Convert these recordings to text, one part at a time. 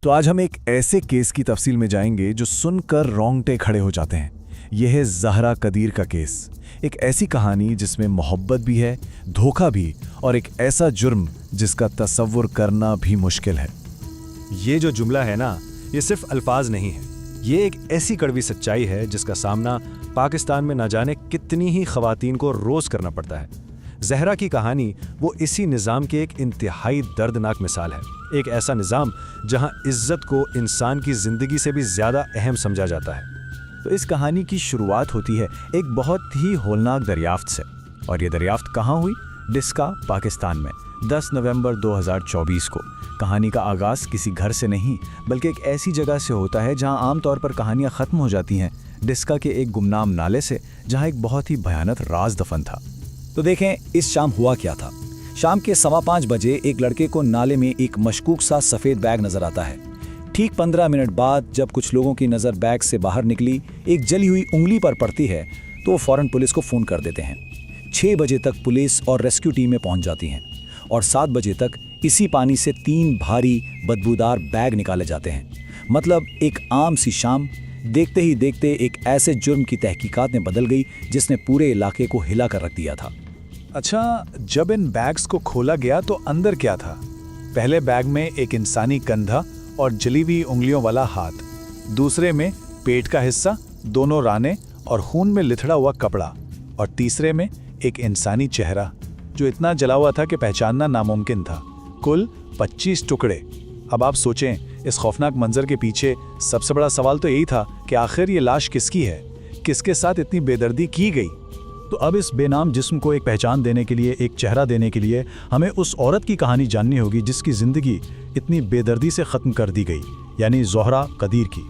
तो आज हम एक ऐसे केस की तफसील में जाएंगे जो सुनकर रोंगटे खड़े हो जाते हैं। यह है ज़हरा कदीर का केस। एक ऐसी कहानी जिसमें मोहब्बत भी है, धोखा भी, और एक ऐसा जुर्म जिसका तसव्वुर करना भी मुश्किल है। ये जो जुमला है ना, ये सिर्फ अल्फाज नहीं है, ये एक ऐसी कड़वी सच्चाई है जिसका सामना पाकिस्तान में न जाने कितनी ही खवातीन को रोज करना पड़ता है। ज़हरा की कहानी वो इसी निज़ाम की एक इंतहाई दर्दनाक मिसाल है। एक ऐसा निज़ाम जहां इज्जत को इंसान की ज़िंदगी से भी ज़्यादा अहम समझा जाता है। तो इस कहानी की शुरुआत होती है एक बहुत ही होलनाक दरियाफ्त से। और ये दरियाफ्त कहाँ हुई? डिस्का, पाकिस्तान में 10 नवंबर 2024 को। कहानी का आगाज़ किसी घर से नहीं बल्कि एक ऐसी जगह से होता है जहां आमतौर पर कहानियां ख़त्म हो जाती हैं। डिस्का के एक गुमनाम नाले से, जहां एक बहुत ही भयानक राज दफन था। तो देखें इस शाम हुआ क्या था। शाम के 5:15 बजे एक लड़के को नाले में एक मशकूक सा सफ़ेद बैग नज़र आता है। ठीक 15 मिनट बाद जब कुछ लोगों की नज़र बैग से बाहर निकली एक जली हुई उंगली पर पड़ती है तो वो फ़ौरन पुलिस को फ़ोन कर देते हैं। 6 बजे तक पुलिस और रेस्क्यू टीमें पहुंच जाती हैं और 7 बजे तक इसी पानी से 3 भारी बदबूदार बैग निकाले जाते हैं। मतलब एक आम सी शाम देखते ही देखते एक ऐसे जुर्म की तहकीकात में बदल गई जिसने पूरे इलाके को हिला कर रख दिया था। अच्छा, जब इन बैग्स को खोला गया तो अंदर क्या था? पहले बैग में एक इंसानी कंधा और जली हुई उंगलियों वाला हाथ, दूसरे में पेट का हिस्सा, दोनों राने और खून में लिथड़ा हुआ कपड़ा, और तीसरे में एक इंसानी चेहरा जो इतना जला हुआ था कि पहचानना नामुमकिन था। कुल 25 टुकड़े। अब आप सोचें, इस खौफनाक मंजर के पीछे सबसे बड़ा सवाल तो यही था कि आखिर ये लाश किसकी है, किसके साथ इतनी बेदर्दी की गई। तो अब इस बेनाम जिस्म को एक पहचान देने के लिए, एक चेहरा देने के लिए हमें उस औरत की कहानी जाननी होगी जिसकी ज़िंदगी इतनी बेदर्दी से ख़त्म कर दी गई, यानी ज़हरा कदीर की।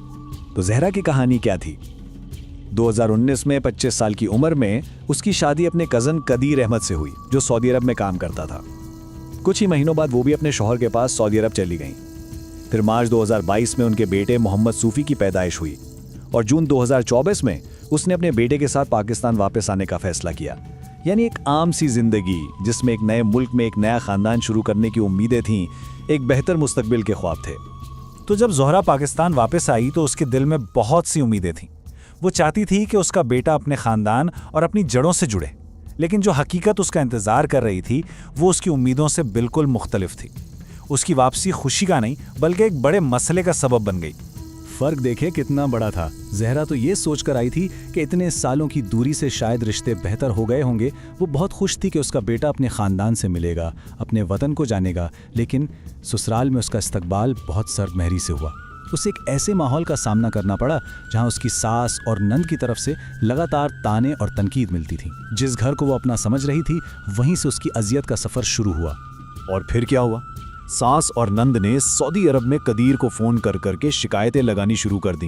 तो ज़हरा की कहानी क्या थी? 2019 में 25 साल की उम्र में उसकी शादी अपने कज़न कदीर अहमद से हुई जो सऊदी अरब में काम करता था। कुछ ही महीनों बाद वो भी अपने शौहर के पास सऊदी अरब चली गईं। फिर मार्च 2022 में उनके बेटे मोहम्मद सूफ़ी की पैदाइश हुई और जून 2024 में उसने अपने बेटे के साथ पाकिस्तान वापस आने का फैसला किया। यानी एक आम सी जिंदगी जिसमें एक नए मुल्क में एक नया खानदान शुरू करने की उम्मीदें थीं, एक बेहतर मुस्तकबिल के ख्वाब थे। तो जब ज़हरा पाकिस्तान वापस आई तो उसके दिल में बहुत सी उम्मीदें थीं। वो चाहती थी कि उसका बेटा अपने ख़ानदान और अपनी जड़ों से जुड़े, लेकिन जो हकीकत उसका इंतज़ार कर रही थी वो उसकी उम्मीदों से बिल्कुल मुख्तलिफ थी। उसकी वापसी खुशी का नहीं बल्कि एक बड़े मसले का सबब बन गई। फ़र्क देखे कितना बड़ा था। ज़हरा तो ये सोचकर आई थी कि इतने सालों की दूरी से शायद रिश्ते बेहतर हो गए होंगे। वो बहुत खुश थी कि उसका बेटा अपने ख़ानदान से मिलेगा, अपने वतन को जानेगा, लेकिन ससुराल में उसका इस्तकबाल बहुत सर्दमहरी से हुआ। उसे एक ऐसे माहौल का सामना करना पड़ा जहां उसकी सास और नंद की तरफ से लगातार ताने और तनकीद मिलती थी। जिस घर को वो अपना समझ रही थी वहीं से उसकी अजियत का सफ़र शुरू हुआ। और फिर क्या हुआ? सास और नंद ने सऊदी अरब में कदीर को फ़ोन कर करके शिकायतें लगानी शुरू कर दी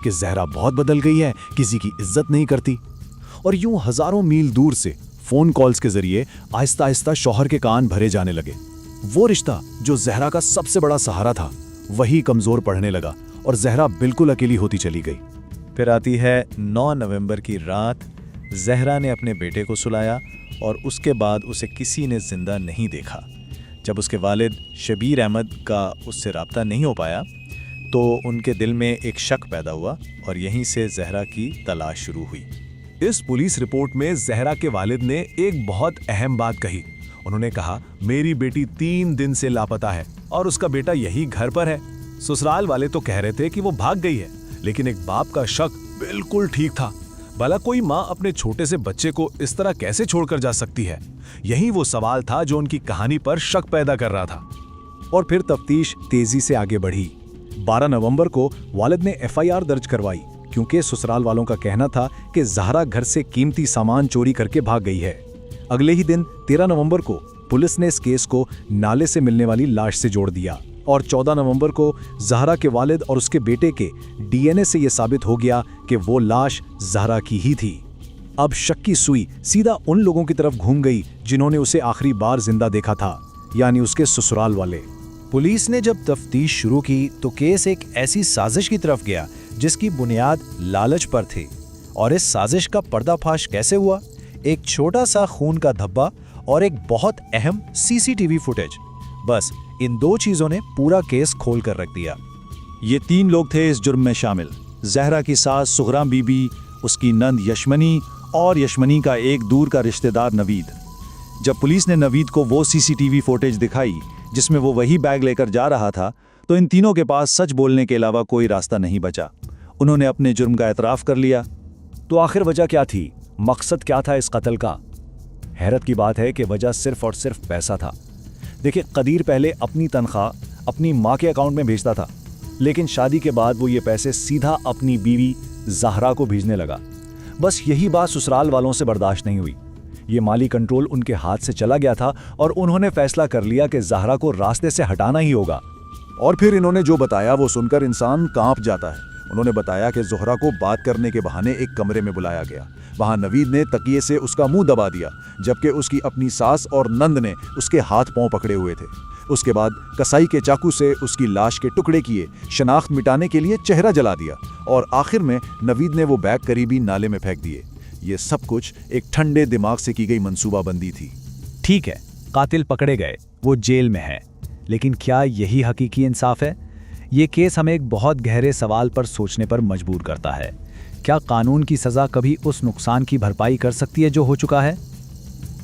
कि ज़हरा बहुत बदल गई है, किसी की इज्जत नहीं करती। और यूं हज़ारों मील दूर से फ़ोन कॉल्स के ज़रिए आहिस्ता आहिस्ता शौहर के कान भरे जाने लगे। वो रिश्ता जो ज़हरा का सबसे बड़ा सहारा था वही कमज़ोर पड़ने लगा और ज़हरा बिल्कुल अकेली होती चली गई। फिर आती है 9 नवंबर की रात। ज़हरा ने अपने बेटे को सुलाया और उसके बाद उसे किसी ने जिंदा नहीं देखा। जब उसके वालिद शबीर अहमद का उससे रब्ता नहीं हो पाया तो उनके दिल में एक शक पैदा हुआ और यहीं से ज़हरा की तलाश शुरू हुई। इस पुलिस रिपोर्ट में ज़हरा के वालिद ने एक बहुत अहम बात कही। उन्होंने कहा, मेरी बेटी 3 दिन से लापता है और उसका बेटा यही घर पर है। ससुराल वाले तो कह रहे थे कि वो भाग गई है, लेकिन एक बाप का शक बिल्कुल ठीक था। भला कोई माँ अपने छोटे से बच्चे को इस तरह कैसे छोड़कर जा सकती है? यही वो सवाल था जो उनकी कहानी पर शक पैदा कर रहा था। और फिर तफ्तीश तेजी से आगे बढ़ी। 12 नवंबर को वालिद ने FIR दर्ज करवाई क्योंकि ससुराल वालों का कहना था कि ज़हरा घर से कीमती सामान चोरी करके भाग गई है। अगले ही दिन 13 नवंबर को पुलिस ने इस केस को नाले से मिलने वाली लाश से जोड़ दिया और 14 नवंबर को ज़हरा के वालिद और उसके बेटे के DNA से यह साबित हो गया कि वो लाश ज़हरा की ही थी। अब शक की सुई सीधा उन लोगों की तरफ घूम गई जिन्होंने उसे आखिरी बार जिंदा देखा था, यानी उसके ससुराल वाले। पुलिस ने जब तफ्तीश शुरू की तो केस एक ऐसी साजिश की तरफ गया जिसकी बुनियाद लालच पर थी। और इस साजिश का पर्दाफाश कैसे हुआ? एक छोटा सा खून का धब्बा और एक बहुत अहम CCTV फुटेज, बस इन 2 चीजों ने पूरा केस खोल कर रख दिया। ये 3 लोग थे इस जुर्म में शामिल। जहरा की सास सुगरा बीबी, उसकी नंद यशमनी और यशमनी का एक दूर का रिश्तेदार नवीद। जब पुलिस ने नवीद को वो सीसीटीवी फुटेज दिखाई जिसमें वो वही बैग लेकर जा रहा था, तो इन तीनों के पास सच बोलने के अलावा कोई रास्ता नहीं बचा। उन्होंने अपने जुर्म का एतराफ़ कर लिया। तो आखिर वजह क्या थी? मकसद क्या था इस कत्ल का? हैरत की बात है कि वजह सिर्फ और सिर्फ पैसा था। देखिए, कदीर पहले अपनी तनख्वाह अपनी माँ के अकाउंट में भेजता था, लेकिन शादी के बाद वो ये पैसे सीधा अपनी बीवी ज़हरा को भेजने लगा। बस यही बात ससुराल वालों से बर्दाश्त नहीं हुई। ये माली कंट्रोल उनके हाथ से चला गया था और उन्होंने फैसला कर लिया कि ज़हरा को रास्ते से हटाना ही होगा। और फिर इन्होंने जो बताया वो सुनकर इंसान कांप जाता है। उन्होंने बताया कि ज़ोहरा को बात करने के बहाने एक कमरे में बुलाया गया। वहां नवीद ने तकिए से उसका मुंह दबा दिया, जबकि उसकी अपनी सास और नंद ने उसके हाथ पांव पकड़े हुए थे। उसके बाद कसाई के चाकू से उसकी लाश के टुकड़े किए, शनाख्त मिटाने के लिए चेहरा जला दिया और आखिर में नवीद ने वो बैग करीबी नाले में फेंक दिए। ये सब कुछ एक ठंडे दिमाग से की गई मंसूबाबंदी थी। ठीक है, कातिल पकड़े गए, वो जेल में है, लेकिन क्या यही हकीकी इंसाफ है? ये केस हमें एक बहुत गहरे सवाल पर सोचने पर मजबूर करता है। क्या कानून की सज़ा कभी उस नुकसान की भरपाई कर सकती है जो हो चुका है?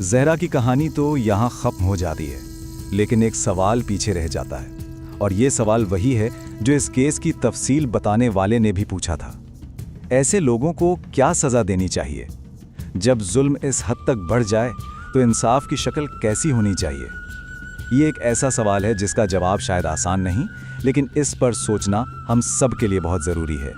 जहरा की कहानी तो यहाँ ख़त्म हो जाती है, लेकिन एक सवाल पीछे रह जाता है, और ये सवाल वही है जो इस केस की तफसील बताने वाले ने भी पूछा था। ऐसे लोगों को क्या सज़ा देनी चाहिए? जब जुल्म इस हद तक बढ़ जाए तो इंसाफ की शक्ल कैसी होनी चाहिए? ये एक ऐसा सवाल है जिसका जवाब शायद आसान नहीं, लेकिन इस पर सोचना हम सब के लिए बहुत ज़रूरी है।